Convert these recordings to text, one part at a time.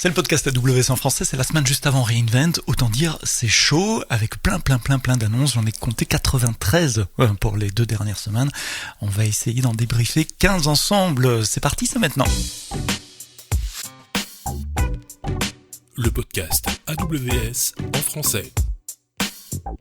C'est le podcast AWS en français, c'est la semaine juste avant reInvent, autant dire c'est chaud, avec plein d'annonces, j'en ai compté 93 pour les 2 dernières semaines. On va essayer d'en débriefer 15 ensemble, c'est parti, c'est maintenant. Le podcast AWS en français.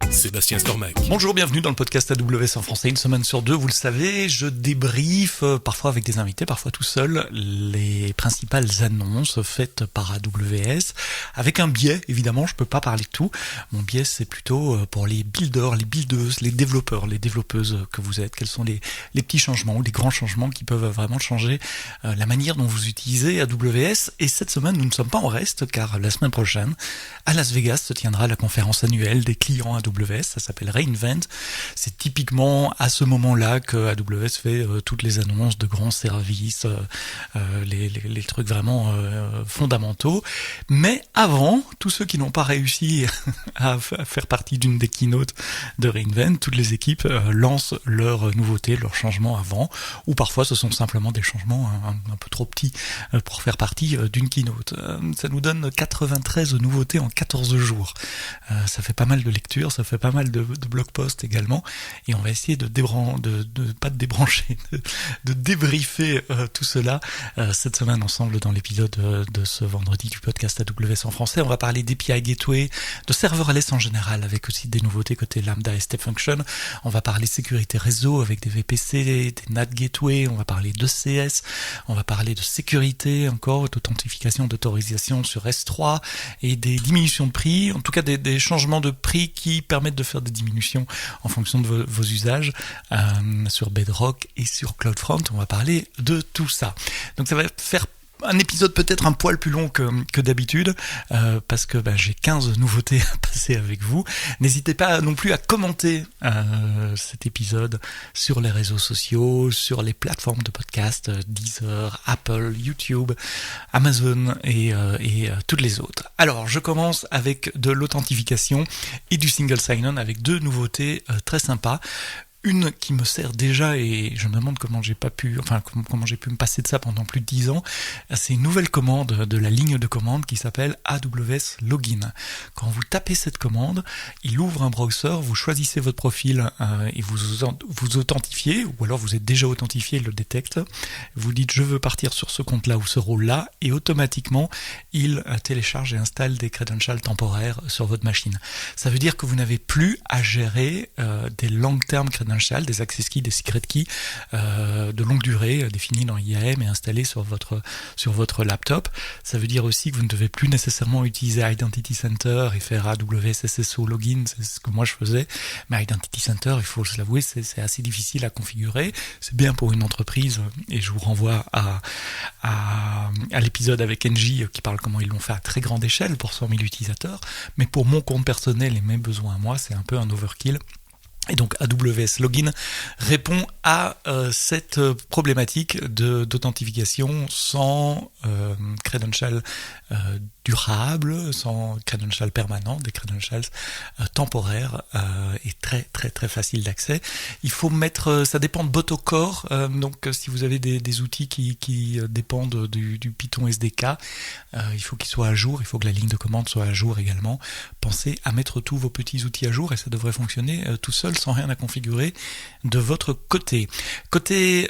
Sébastien Stormac. Bonjour, bienvenue dans le podcast AWS en français. Une semaine sur 2, vous le savez, je débriefe, parfois avec des invités, parfois tout seul, les principales annonces faites par AWS, avec un biais, évidemment, je peux pas parler de tout. Mon biais, c'est plutôt pour les builders, les buildeuses, les développeurs, les développeuses que vous êtes. Quels sont les petits changements ou les grands changements qui peuvent vraiment changer la manière dont vous utilisez AWS. Et cette semaine, nous ne sommes pas en reste, car la semaine prochaine, à Las Vegas, se tiendra la conférence annuelle des clients AWS, ça s'appelle reInvent. C'est typiquement à ce moment-là que AWS fait toutes les annonces de grands services, les trucs vraiment fondamentaux. Mais avant, tous ceux qui n'ont pas réussi à faire partie d'une des keynotes de reInvent, toutes les équipes lancent leurs nouveautés, leurs changements avant, ou parfois ce sont simplement des changements un peu trop petits pour faire partie d'une keynote. Ça nous donne 93 nouveautés en 14 jours. Ça fait pas mal de lectures, ça fait pas mal de blog posts également, et on va essayer de débriefer tout cela cette semaine ensemble dans l'épisode de ce vendredi du podcast AWS en français. On va parler d'API Gateway, de serverless en général, avec aussi des nouveautés côté Lambda et Step Function. On va parler sécurité réseau avec des VPC, des NAT Gateway, on va parler de CS, on va parler de sécurité encore, d'authentification, d'autorisation sur S3, et des diminutions de prix, en tout cas des changements de prix qui permettent de faire des diminutions en fonction de vos usages sur Bedrock et sur CloudFront. On va parler de tout ça. Donc ça va faire un épisode peut-être un poil plus long que d'habitude, parce que j'ai 15 nouveautés à passer avec vous. N'hésitez pas non plus à commenter cet épisode sur les réseaux sociaux, sur les plateformes de podcast, Deezer, Apple, YouTube, Amazon et toutes les autres. Alors, je commence avec de l'authentification et du single sign-on avec 2 nouveautés très sympas. Une qui me sert déjà, et je me demande comment j'ai pu me passer de ça pendant plus de 10 ans, c'est une nouvelle commande de la ligne de commande qui s'appelle AWS Login. Quand vous tapez cette commande, il ouvre un browser, vous choisissez votre profil et vous authentifiez, ou alors vous êtes déjà authentifié, il le détecte, vous dites je veux partir sur ce compte-là ou ce rôle-là, et automatiquement il télécharge et installe des credentials temporaires sur votre machine. Ça veut dire que vous n'avez plus à gérer des long-term credentials, des access keys, des secret keys de longue durée définis dans IAM et installés sur votre laptop. Ça veut dire aussi que vous ne devez plus nécessairement utiliser Identity Center et faire AWS SSO Login, c'est ce que moi je faisais. Mais Identity Center, il faut se l'avouer, c'est assez difficile à configurer. C'est bien pour une entreprise, et je vous renvoie à l'épisode avec Engie qui parle comment ils l'ont fait à très grande échelle pour 100 000 utilisateurs. Mais pour mon compte personnel et mes besoins à moi, c'est un peu un overkill. Et donc AWS Login répond à cette problématique d'authentification sans credentials durables, sans credentials permanents, des credentials temporaires et très facile d'accès. Il faut mettre, ça dépend de bot au core, donc si vous avez des outils qui dépendent du Python SDK, il faut qu'ils soient à jour, il faut que la ligne de commande soit à jour également. Pensez à mettre tous vos petits outils à jour et ça devrait fonctionner tout seul, sans rien à configurer de votre côté. Côté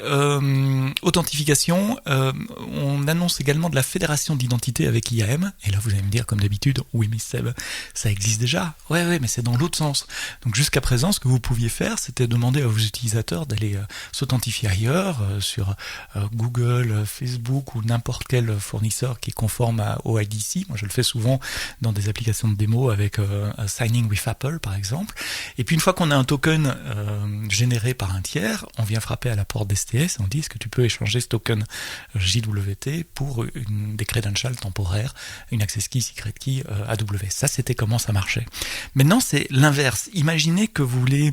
authentification, on annonce également de la fédération d'identité avec IAM, et là vous allez me dire comme d'habitude, oui mais Seb, ça existe déjà. Ouais, mais c'est dans l'autre sens. Donc jusqu'à présent, ce que vous pouviez faire, c'était demander à vos utilisateurs d'aller s'authentifier ailleurs, sur Google, Facebook ou n'importe quel fournisseur qui est conforme au IDC. Moi je le fais souvent dans des applications de démo avec Signing with Apple par exemple. Et puis une fois qu'on a un token généré par un tiers, on vient frapper à la porte d'STS et on dit est-ce que tu peux échanger ce token JWT pour des credentials temporaires, une access key, secret key AWS. Ça c'était comment ça marchait. Maintenant c'est l'inverse. Imaginez que vous voulez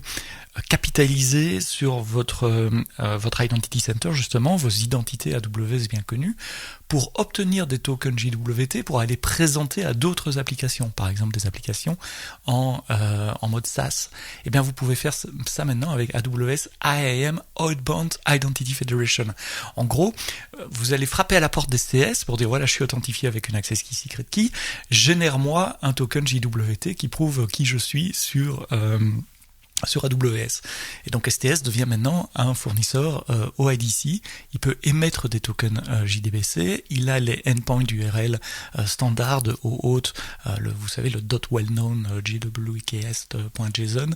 capitaliser sur votre Identity Center, justement, vos identités AWS bien connues, pour obtenir des tokens JWT pour aller présenter à d'autres applications, par exemple des applications en mode SaaS. Eh bien, vous pouvez faire ça maintenant avec AWS IAM Outbound Identity Federation. En gros, vous allez frapper à la porte d'STS pour dire voilà, je suis authentifié avec une access key, secret key, génère-moi un token JWT qui prouve qui je suis sur AWS. Et donc STS devient maintenant un fournisseur OIDC. Il peut émettre des tokens JDBC. Il a les endpoints URL standard au haut, vous savez, le .well-known jwks.json,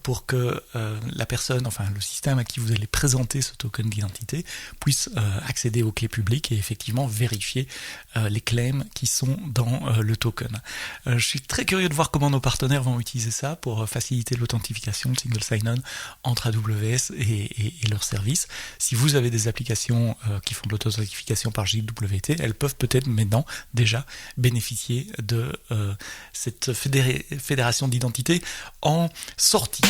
pour que la personne, enfin le système à qui vous allez présenter ce token d'identité puisse accéder aux clés publiques et effectivement vérifier les claims qui sont dans le token. Je suis très curieux de voir comment nos partenaires vont utiliser ça pour faciliter l'authentification, le single sign-on entre AWS et leurs services. Si vous avez des applications qui font de l'authentification par JWT, elles peuvent peut-être maintenant déjà bénéficier de cette fédération d'identité en sortie.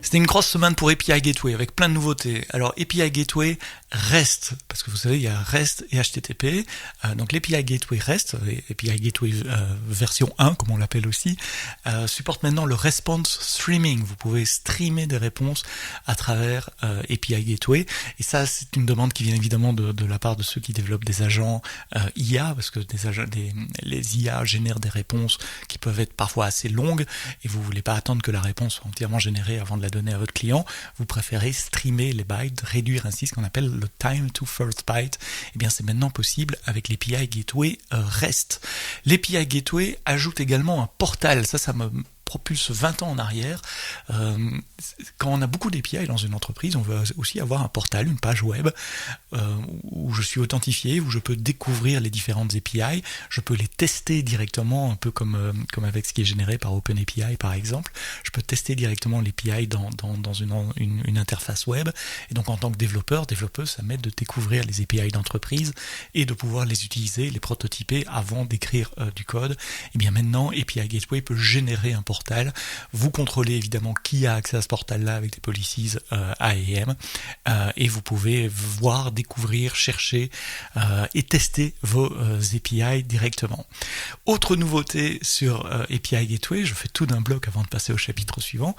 C'était une grosse semaine pour API Gateway avec plein de nouveautés. Alors API Gateway reste, parce que vous savez il y a REST et HTTP, donc l'API Gateway reste, API Gateway version 1 comme on l'appelle aussi, supporte maintenant le response streaming. Vous pouvez streamer des réponses à travers API Gateway, et ça c'est une demande qui vient évidemment de la part de ceux qui développent des agents IA, parce que les IA génèrent des réponses qui peuvent être parfois assez longues, et vous voulez pas attendre que la réponse soit entièrement générée avant de la donner à votre client. Vous préférez streamer les bytes, réduire ainsi ce qu'on appelle le time to first byte. Eh bien, c'est maintenant possible avec l'API Gateway REST. L'API Gateway ajoute également un portal. Ça me propulse 20 ans en arrière. Quand on a beaucoup d'API dans une entreprise, on veut aussi avoir un portal, une page web où je suis authentifié, où je peux découvrir les différentes API, je peux les tester directement, un peu comme avec ce qui est généré par OpenAPI par exemple. Je peux tester directement l'API dans une interface web, et donc en tant que développeuse, ça m'aide de découvrir les API d'entreprise et de pouvoir les utiliser, les prototyper avant d'écrire du code. Et bien maintenant, API Gateway peut générer un portal. Vous contrôlez évidemment qui a accès à ce portal-là avec des policies IAM, et vous pouvez voir, découvrir, chercher et tester vos API directement. Autre nouveauté sur API Gateway, je fais tout d'un bloc avant de passer au chapitre suivant.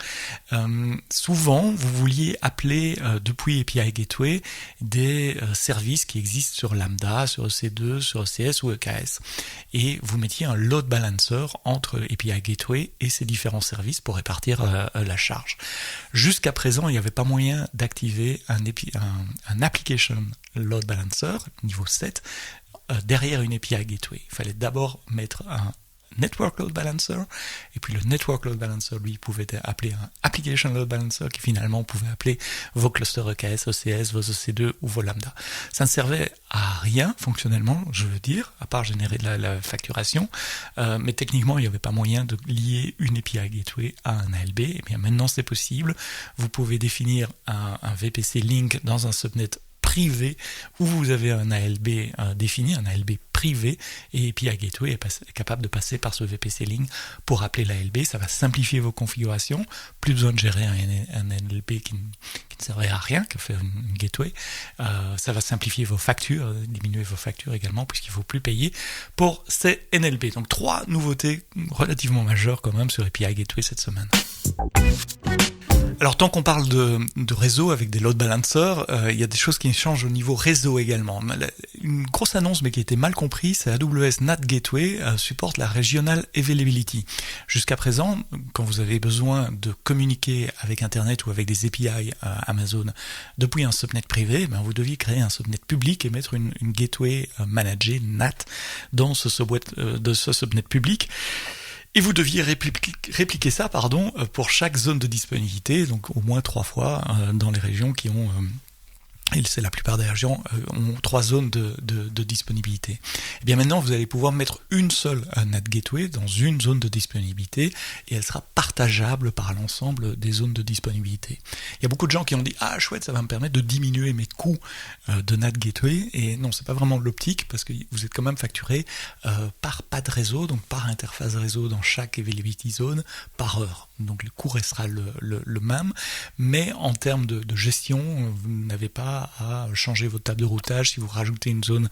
Souvent, vous vouliez appeler depuis API Gateway des services qui existent sur Lambda, sur EC2, sur ECS ou EKS, et vous mettiez un load balancer entre API Gateway et ces différents services pour répartir la charge. Jusqu'à présent, il n'y avait pas moyen d'activer un application load balancer niveau 7 derrière une API Gateway. Il fallait d'abord mettre un Network Load Balancer, et puis le Network Load Balancer, lui, pouvait appeler un Application Load Balancer qui finalement pouvait appeler vos clusters EKS, ECS, vos EC2 ou vos Lambda. Ça ne servait à rien fonctionnellement, je veux dire, à part générer de la facturation, mais techniquement il n'y avait pas moyen de lier une API Gateway à un ALB. Et bien maintenant c'est possible. Vous pouvez définir un VPC link dans un subnet privé où vous avez un ALB défini, un ALB privé, et API Gateway est capable de passer par ce VPC link pour appeler l'ALB. Ça va simplifier vos configurations, plus besoin de gérer un ALB qui ne servait à rien, que faire une gateway. Ça va simplifier vos factures, diminuer vos factures également, puisqu'il ne faut plus payer pour ces NLB. Donc 3 nouveautés relativement majeures quand même sur API Gateway cette semaine. Alors tant qu'on parle de réseau avec des load balancers, il y a des choses qui changent au niveau réseau également. Une grosse annonce mais qui a été mal comprise, c'est AWS NAT Gateway supporte la Regional Availability. Jusqu'à présent, quand vous avez besoin de communiquer avec Internet ou avec des API Amazon depuis un subnet privé, vous deviez créer un subnet public et mettre une gateway managée NAT dans ce subnet public. Et vous deviez répliquer ça pour chaque zone de disponibilité, donc au moins 3 fois dans les régions qui ont et c'est la plupart des régions, ont 3 zones de disponibilité. Et bien maintenant, vous allez pouvoir mettre une seule NAT Gateway dans une zone de disponibilité et elle sera partageable par l'ensemble des zones de disponibilité. Il y a beaucoup de gens qui ont dit « Ah chouette, ça va me permettre de diminuer mes coûts de NAT Gateway » et non, c'est pas vraiment l'optique parce que vous êtes quand même facturé par pas de réseau, donc par interface réseau dans chaque availability zone par heure. Donc le coût restera le même, mais en termes de gestion, vous n'avez pas à changer votre table de routage. Si vous rajoutez une zone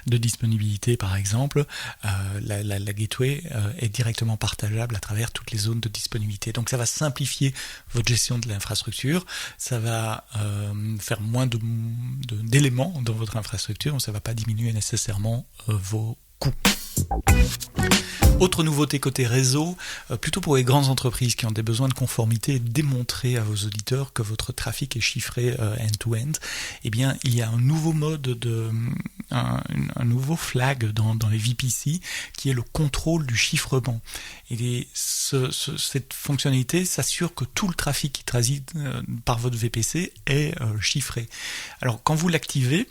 de disponibilité par exemple, la gateway est directement partageable à travers toutes les zones de disponibilité. Donc ça va simplifier votre gestion de l'infrastructure, ça va faire moins d'éléments dans votre infrastructure, donc ça ne va pas diminuer nécessairement vos coûts. Autre nouveauté côté réseau, plutôt pour les grandes entreprises qui ont des besoins de conformité, démontrer à vos auditeurs que votre trafic est chiffré end-to-end, eh bien il y a un nouveau mode un nouveau flag dans les VPC qui est le contrôle du chiffrement. Et cette fonctionnalité s'assure que tout le trafic qui transite par votre VPC est chiffré. Alors quand vous l'activez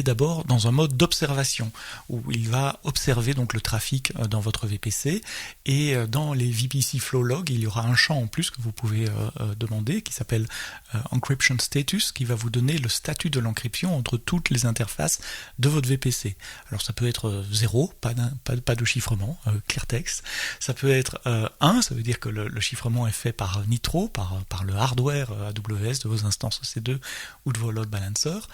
d'abord dans un mode d'observation où il va observer donc le trafic dans votre VPC et dans les VPC Flow Log, il y aura un champ en plus que vous pouvez demander qui s'appelle Encryption Status qui va vous donner le statut de l'encryption entre toutes les interfaces de votre VPC. Alors ça peut être 0, pas de chiffrement, clear text. Ça peut être 1, ça veut dire que le chiffrement est fait par Nitro, par le hardware AWS de vos instances EC2 ou de vos load balancers.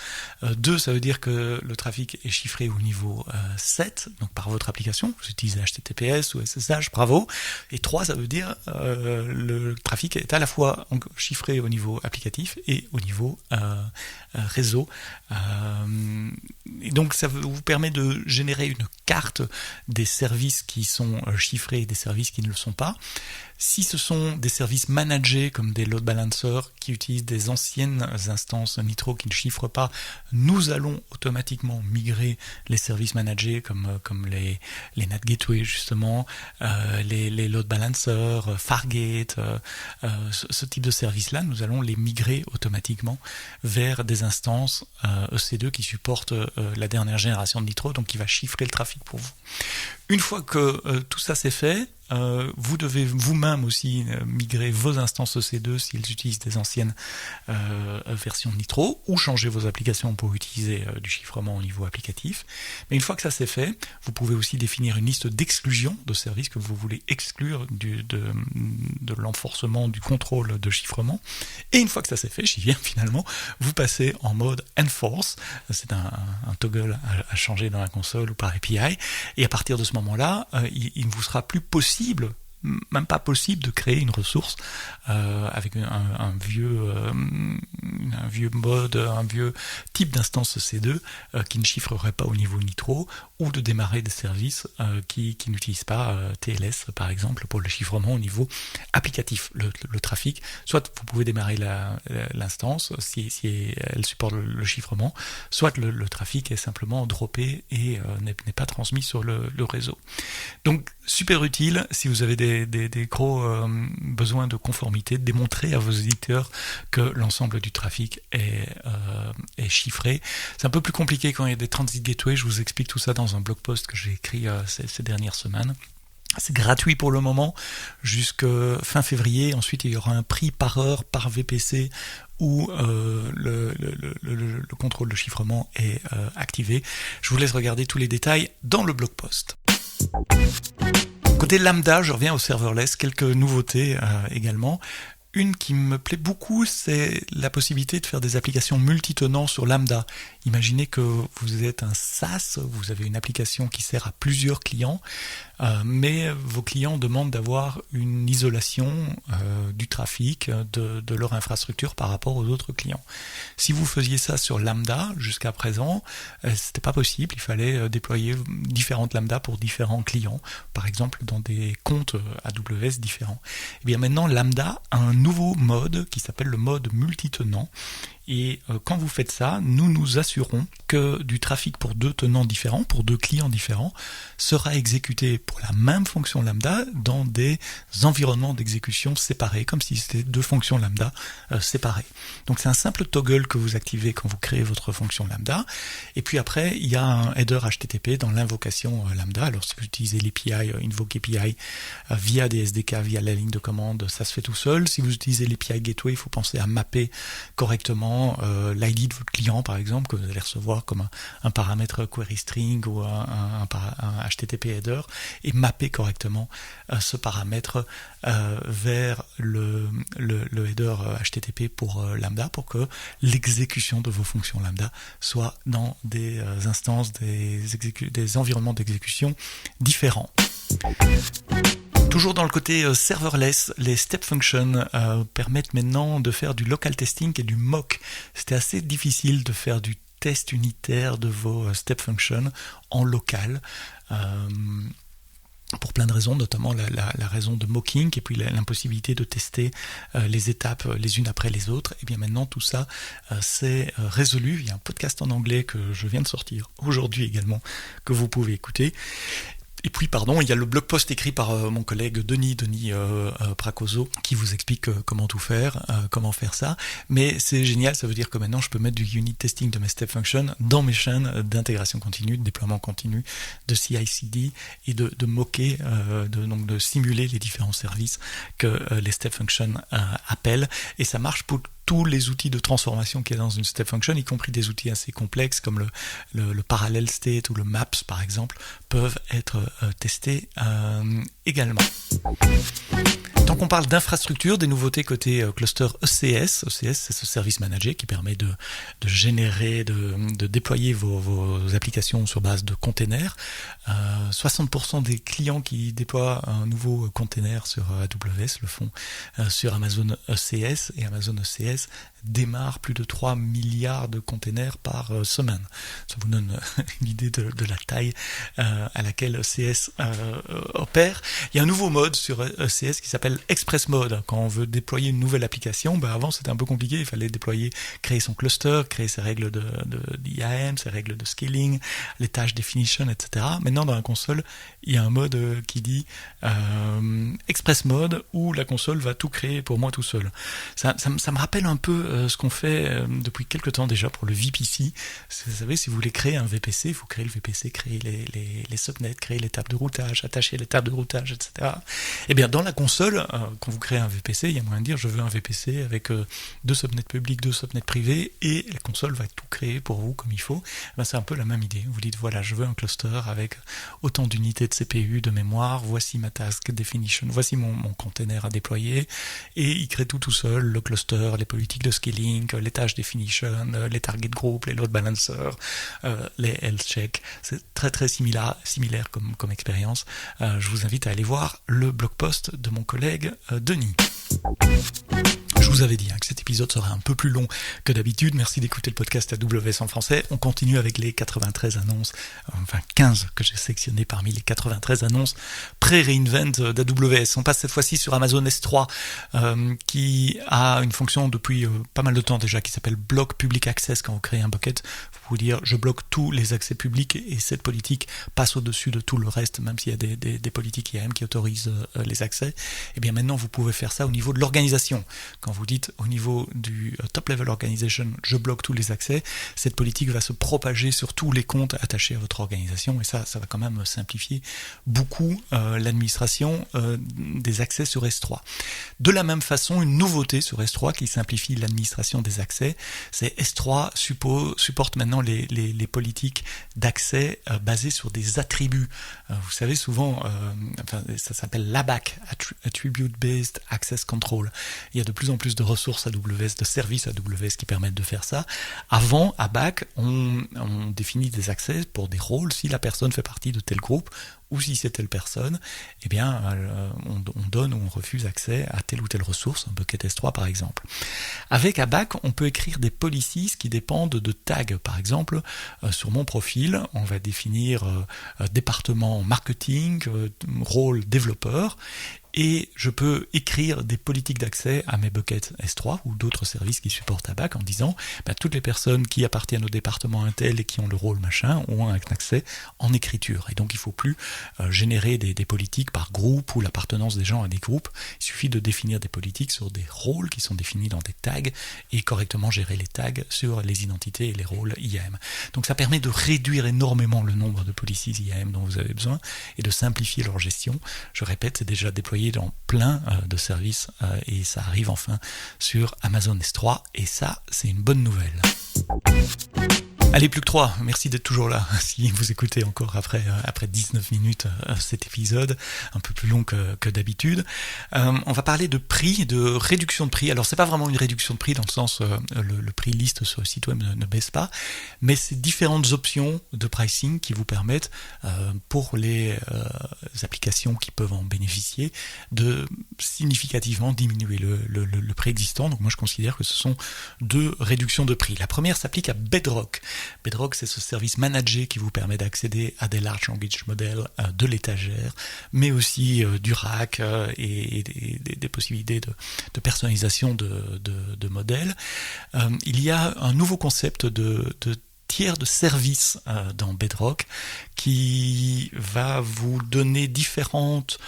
2, ça veut dire que le trafic est chiffré au niveau 7, donc par votre application, vous utilisez HTTPS ou SSH, bravo. Et 3, ça veut dire le trafic est à la fois chiffré au niveau applicatif et au niveau réseau. Et donc ça vous permet de générer une carte des services qui sont chiffrés et des services qui ne le sont pas. Si ce sont des services managés comme des load balancers qui utilisent des anciennes instances Nitro qui ne chiffrent pas, nous allons automatiquement migrer les services managés comme les NAT Gateway justement, les load balancers, Fargate, ce type de services-là, nous allons les migrer automatiquement vers des instances EC2 qui supportent la dernière génération de Nitro, donc qui va chiffrer le trafic pour vous. Une fois que tout ça c'est fait, vous devez vous-même aussi migrer vos instances EC2 s'ils utilisent des anciennes versions de Nitro, ou changer vos applications pour utiliser du chiffrement au niveau applicatif. Mais une fois que ça c'est fait, vous pouvez aussi définir une liste d'exclusion de services que vous voulez exclure de l'enforcement du contrôle de chiffrement. Et une fois que ça c'est fait, j'y viens finalement, vous passez en mode Enforce. C'est un toggle à changer dans la console ou par API. Et à partir de ce moment-là, il ne vous sera plus possible, même pas possible, de créer une ressource avec un vieux mode, un vieux type d'instance EC2 qui ne chiffrerait pas au niveau Nitro, ou de démarrer des services qui n'utilisent pas TLS par exemple pour le chiffrement au niveau applicatif, le trafic. Soit vous pouvez démarrer l'instance si elle supporte le chiffrement, soit le trafic est simplement droppé et n'est pas transmis sur le réseau. Donc super utile si vous avez des gros besoins de conformité, de démontrer à vos éditeurs que l'ensemble du trafic est chiffré. C'est un peu plus compliqué quand il y a des transit gateways, je vous explique tout ça dans un blog post que j'ai écrit ces dernières semaines. C'est gratuit pour le moment jusqu'à fin février. Ensuite, il y aura un prix par heure, par VPC, où le contrôle de chiffrement est activé. Je vous laisse regarder tous les détails dans le blog post. Côté Lambda, je reviens au serverless, quelques nouveautés également. Une qui me plaît beaucoup, c'est la possibilité de faire des applications multitenants sur Lambda. Imaginez que vous êtes un SaaS, vous avez une application qui sert à plusieurs clients, mais vos clients demandent d'avoir une isolation du trafic de leur infrastructure par rapport aux autres clients. Si vous faisiez ça sur Lambda, jusqu'à présent, c'était pas possible. Il fallait déployer différentes Lambda pour différents clients, par exemple dans des comptes AWS différents. Et bien maintenant, Lambda a un nouveau mode qui s'appelle le mode multitenant. Et quand vous faites ça, nous nous assurons que du trafic pour 2 tenants différents, pour 2 clients différents, sera exécuté pour la même fonction lambda dans des environnements d'exécution séparés, comme si c'était 2 fonctions lambda séparées. Donc c'est un simple toggle que vous activez quand vous créez votre fonction lambda. Et puis après, il y a un header HTTP dans l'invocation lambda. Alors si vous utilisez l'API, Invoke API via des SDK, via la ligne de commande, ça se fait tout seul. Si vous utilisez l'API Gateway, il faut penser à mapper correctement l'ID de votre client, par exemple, que vous allez recevoir comme un paramètre query string ou un HTTP header, et mapper correctement ce paramètre vers le header HTTP pour lambda, pour que l'exécution de vos fonctions lambda soit dans des instances, des environnements d'exécution différents. Toujours dans le côté serverless, les step functions permettent maintenant de faire du local testing et du mock. C'était assez difficile de faire du test unitaire de vos step functions en local. Pour plein de raisons, notamment la raison de mocking et puis l'impossibilité de tester les étapes les unes après les autres. Et bien maintenant tout ça c'est résolu. Il y a un podcast en anglais que je viens de sortir aujourd'hui également, que vous pouvez écouter. Et puis, il y a le blog post écrit par mon collègue Denis Pracoso, qui vous explique comment tout faire, comment faire ça. Mais c'est génial, ça veut dire que maintenant je peux mettre du unit testing de mes step functions dans mes chaînes d'intégration continue, de déploiement continu, de CI/CD et de moquer, donc de simuler les différents services que les step functions appellent. Et ça marche pour tous les outils de transformation qu'il y a dans une step function, y compris des outils assez complexes comme le parallel state ou le maps par exemple, peuvent être testés également. Tant qu'on parle d'infrastructure, des nouveautés côté cluster ECS. ECS, c'est ce service manager qui permet de générer, de déployer vos applications sur base de containers. 60% des clients qui déploient un nouveau container sur AWS le font sur Amazon ECS, et Amazon ECS démarre plus de 3 milliards de containers par semaine. Ça vous donne une idée de la taille à laquelle ECS opère. Il y a un nouveau mode sur ECS qui s'appelle Express Mode. Quand on veut déployer une nouvelle application, avant c'était un peu compliqué, il fallait créer son cluster, créer ses règles d'IAM, ses règles de scaling, les tâches definition, etc. Maintenant dans la console, il y a un mode qui dit Express Mode, où la console va tout créer pour moi tout seul. Ça me rappelle un peu ce qu'on fait depuis quelques temps déjà pour le VPC. Vous savez, si vous voulez créer un VPC, il faut créer le VPC, créer les subnets, créer les tables de routage, attacher les tables de routage, etc. Et bien dans la console, quand vous créez un VPC, il y a moyen de dire je veux un VPC avec 2 subnets publics, 2 subnets privés, et la console va tout créer pour vous comme il faut. C'est un peu la même idée. Vous dites voilà, je veux un cluster avec autant d'unités de CPU, de mémoire, voici ma task definition, voici mon container à déployer, et il crée tout seul, le cluster, les politiques de scaling, les tâches definition, les target group, les load balancers, les health checks. C'est très très similaire comme expérience. Je vous invite à aller voir le blog post de mon collègue Denis. Je vous avais dit que cet épisode serait un peu plus long que d'habitude. Merci d'écouter le podcast AWS en français. On continue avec les 93 annonces, 15 que j'ai sélectionnées parmi les 93 annonces pré-reinvent d'AWS. On passe cette fois-ci sur Amazon S3 qui a une fonction depuis pas mal de temps déjà qui s'appelle Block Public Access. Quand vous créez un bucket, vous pouvez dire je bloque tous les accès publics, et cette politique passe au-dessus de tout le reste, même s'il y a des politiques IAM qui autorisent les accès. Et bien maintenant vous pouvez faire ça au niveau de l'organisation. Quand vous dites au niveau du top level organization, je bloque tous les accès, cette politique va se propager sur tous les comptes attachés à votre organisation, et ça va quand même simplifier beaucoup l'administration des accès sur S3. De la même façon, une nouveauté sur S3 qui simplifie l'administration des accès, c'est S3 supporte maintenant les politiques d'accès basées sur des attributs. Vous savez, souvent, ça s'appelle l'ABAC, Attribute Based Access Control. Il y a de plus en plus de ressources AWS, de services AWS qui permettent de faire ça. Avant, ABAC, on définit des accès pour des rôles, si la personne fait partie de tel groupe, ou si c'est telle personne, eh bien, on donne ou on refuse accès à telle ou telle ressource, un bucket S3 par exemple. Avec ABAC, on peut écrire des policies qui dépendent de tags. Par exemple, sur mon profil, on va définir département marketing, rôle développeur, et je peux écrire des politiques d'accès à mes buckets S3 ou d'autres services qui supportent ABAC en disant toutes les personnes qui appartiennent au département Intel et qui ont le rôle machin ont un accès en écriture. Et donc il ne faut plus générer des politiques par groupe ou l'appartenance des gens à des groupes. Il suffit de définir des politiques sur des rôles qui sont définis dans des tags et correctement gérer les tags sur les identités et les rôles IAM. Donc ça permet de réduire énormément le nombre de policies IAM dont vous avez besoin et de simplifier leur gestion. Je répète, c'est déjà déployé dans plein de services et ça arrive enfin sur Amazon S3 et ça, c'est une bonne nouvelle. Allez, plus que 3. Merci d'être toujours là. Si vous écoutez encore après 19 minutes cet épisode, un peu plus long que d'habitude. On va parler de prix, de réduction de prix. Alors, c'est pas vraiment une réduction de prix dans le sens le prix liste sur le site web ne baisse pas, mais c'est différentes options de pricing qui vous permettent, pour les applications qui peuvent en bénéficier, de significativement diminuer le prix existant. Donc, moi, je considère que ce sont 2 réductions de prix. La première s'applique à Bedrock. Bedrock, c'est ce service managé qui vous permet d'accéder à des large language models de l'étagère, mais aussi du rack et des possibilités de personnalisation de modèles. Il y a un nouveau concept de tiers de service dans Bedrock qui va vous donner différentes,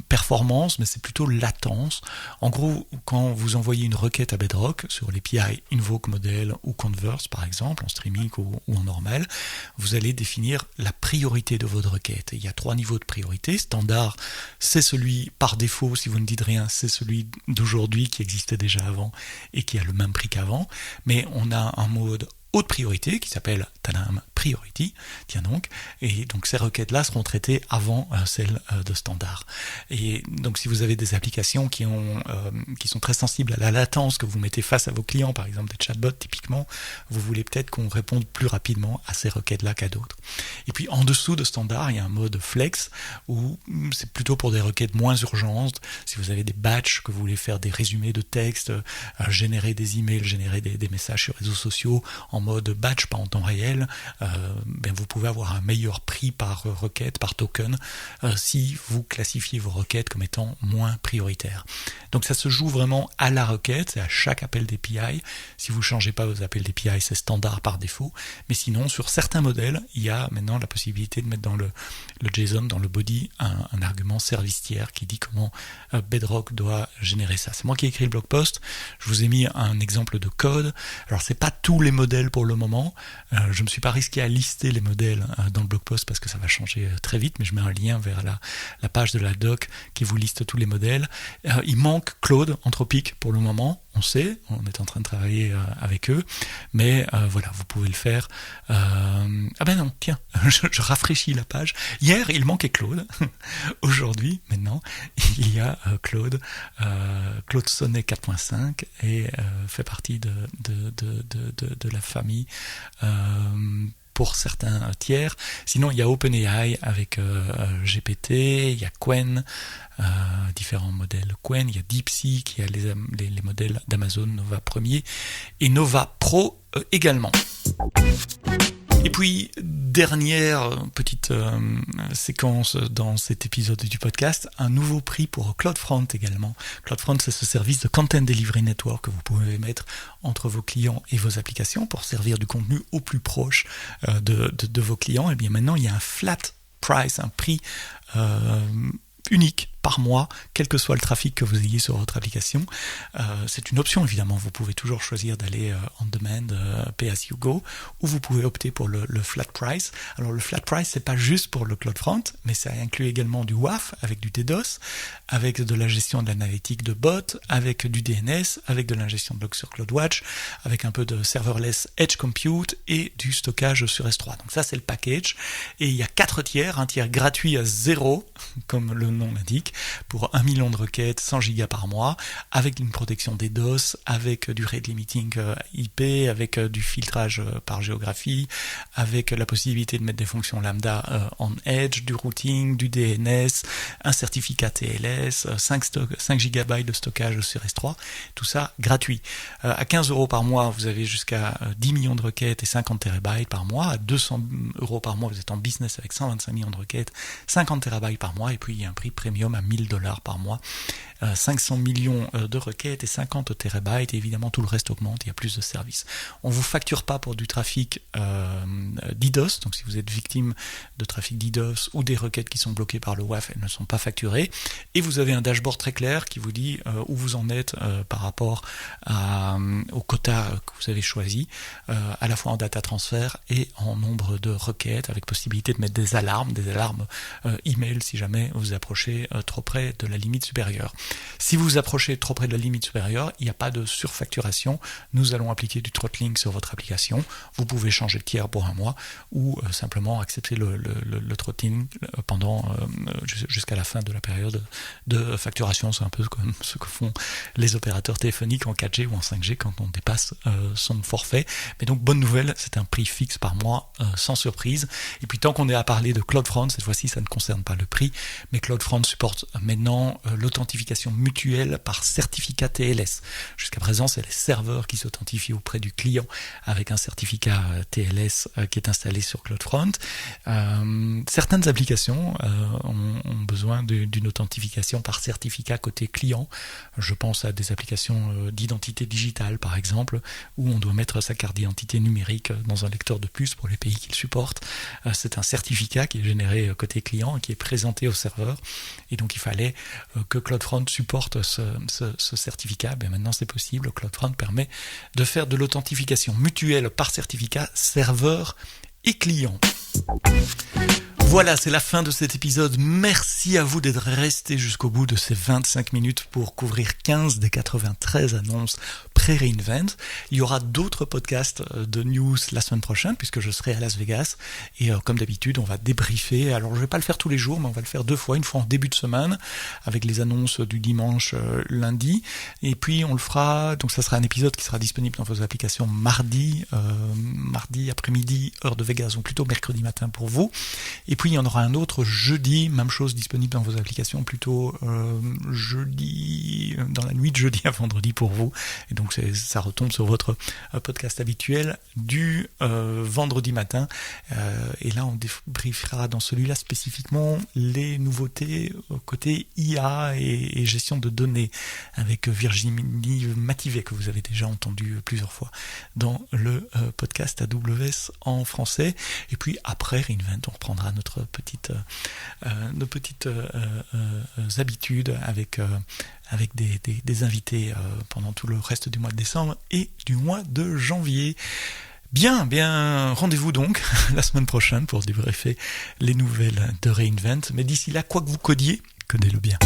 performances, mais c'est plutôt latence. En gros, quand vous envoyez une requête à Bedrock sur l'API Invoke Model ou Converse par exemple, en streaming ou en normal, vous allez définir la priorité de votre requête. Il y a 3 niveaux de priorité. Standard, c'est celui par défaut, si vous ne dites rien, c'est celui d'aujourd'hui qui existait déjà avant et qui a le même prix qu'avant. Mais on a un mode haute priorité qui s'appelle Tadam Priority, tiens donc, et donc ces requêtes-là seront traitées avant celles de standard. Et donc si vous avez des applications qui sont très sensibles à la latence que vous mettez face à vos clients, par exemple des chatbots typiquement, vous voulez peut-être qu'on réponde plus rapidement à ces requêtes-là qu'à d'autres. Et puis en dessous de standard, il y a un mode flex où c'est plutôt pour des requêtes moins urgentes. Si vous avez des batchs, que vous voulez faire des résumés de texte, générer des emails, générer des messages sur réseaux sociaux en mode batch, pas en temps réel, vous pouvez avoir un meilleur prix par requête, par token, si vous classifiez vos requêtes comme étant moins prioritaires. Donc ça se joue vraiment à la requête, c'est à chaque appel d'API. Si vous ne changez pas vos appels d'API, c'est standard par défaut. Mais sinon, sur certains modèles, il y a maintenant la possibilité de mettre dans le JSON, dans le body, un argument service tiers qui dit comment Bedrock doit générer ça. C'est moi qui ai écrit le blog post. Je vous ai mis un exemple de code. Alors, c'est pas tous les modèles pour le moment. Je ne me suis pas risqué à lister les modèles dans le blog post parce que ça va changer très vite, mais je mets un lien vers la page de la doc qui vous liste tous les modèles. Il manque Claude, Anthropic pour le moment. On sait, on est en train de travailler avec eux, mais voilà, vous pouvez le faire. Non, tiens, je rafraîchis la page. Hier, il manquait Claude. Aujourd'hui, maintenant, il y a Claude Sonnet 4.5 et fait partie de la famille pour certains tiers. Sinon, il y a OpenAI avec GPT, il y a Qwen, différents modèles Qwen, il y a DeepSeek, qui a les modèles d'Amazon Nova Premier et Nova Pro également. Et puis, dernière petite séquence dans cet épisode du podcast, un nouveau prix pour CloudFront également. CloudFront, c'est ce service de Content Delivery Network que vous pouvez mettre entre vos clients et vos applications pour servir du contenu au plus proche de vos clients. Et bien maintenant, il y a un flat price, un prix unique par mois, quel que soit le trafic que vous ayez sur votre application. C'est une option évidemment, vous pouvez toujours choisir d'aller on demand, pay as you go, ou vous pouvez opter pour le flat price. Alors le flat price, c'est pas juste pour le CloudFront, mais ça inclut également du WAF avec du DDoS, avec de la gestion de l'analytique de bot, avec du DNS, avec de l'ingestion de logs sur CloudWatch, avec un peu de serverless edge compute et du stockage sur S3. Donc ça c'est le package, et il y a 4 tiers, un tiers gratuit à 0, comme le nom l'indique, pour 1 million de requêtes, 100 gigas par mois, avec une protection des DOS, avec du rate limiting IP, avec du filtrage par géographie, avec la possibilité de mettre des fonctions lambda en edge, du routing, du DNS, un certificat TLS, 5 gigabytes de stockage sur S3, tout ça gratuit. À 15 € par mois, vous avez jusqu'à 10 millions de requêtes et 50 terabytes par mois. À 200 € par mois, vous êtes en business avec 125 millions de requêtes, 50 terabytes par mois, et puis il y a un prix premium à $1000 par mois. 500 millions de requêtes et 50 terabytes, et évidemment tout le reste augmente, il y a plus de services. On vous facture pas pour du trafic DDoS, donc si vous êtes victime de trafic DDoS ou des requêtes qui sont bloquées par le WAF, elles ne sont pas facturées, et vous avez un dashboard très clair qui vous dit où vous en êtes par rapport au quota que vous avez choisi, à la fois en data transfert et en nombre de requêtes, avec possibilité de mettre des alarmes email si jamais vous approchez trop près de la limite supérieure. Si vous approchez trop près de la limite supérieure, il n'y a pas de surfacturation. Nous allons appliquer du throttling sur votre application. Vous pouvez changer de tiers pour un mois ou simplement accepter le throttling jusqu'à la fin de la période de facturation. C'est un peu comme ce que font les opérateurs téléphoniques en 4G ou en 5G quand on dépasse son forfait. Mais donc, bonne nouvelle, c'est un prix fixe par mois, sans surprise. Et puis, tant qu'on est à parler de CloudFront, cette fois-ci, ça ne concerne pas le prix, mais CloudFront supporte maintenant l'authentification mutuelle par certificat TLS. Jusqu'à présent, c'est les serveurs qui s'authentifient auprès du client avec un certificat TLS qui est installé sur CloudFront. Certaines applications ont besoin d'une authentification par certificat côté client. Je pense à des applications d'identité digitale, par exemple, où on doit mettre sa carte d'identité numérique dans un lecteur de puce pour les pays qu'il supporte. C'est un certificat qui est généré côté client et qui est présenté au serveur. Et donc, il fallait que CloudFront supporte ce certificat. Ben maintenant, c'est possible. CloudFront permet de faire de l'authentification mutuelle par certificat serveur et client. Voilà, c'est la fin de cet épisode. Merci à vous d'être restés jusqu'au bout de ces 25 minutes pour couvrir 15 des 93 annonces pré-Reinvent. Il y aura d'autres podcasts de news la semaine prochaine puisque je serai à Las Vegas et comme d'habitude, on va débriefer. Alors, je vais pas le faire tous les jours, mais on va le faire 2 fois, une fois en début de semaine avec les annonces du dimanche, lundi, et puis on le fera, donc ça sera un épisode qui sera disponible dans vos applications mardi après-midi, heure de Vegas, ou plutôt mercredi matin pour vous. Et puis il y en aura un autre jeudi, même chose, disponible dans vos applications, plutôt jeudi, dans la nuit de jeudi à vendredi pour vous. Et donc ça retombe sur votre podcast habituel du vendredi matin. Et là, on débriefera dans celui-là spécifiquement les nouveautés côté IA et gestion de données avec Virginie Mativet, que vous avez déjà entendu plusieurs fois dans le podcast AWS en français. Et puis après Reinvent, on reprendra nos petites habitudes avec des invités pendant tout le reste du mois de décembre et du mois de janvier. Bien, rendez-vous donc la semaine prochaine pour débriefer les nouvelles de Reinvent. Mais d'ici là, quoi que vous codiez, codez-le bien.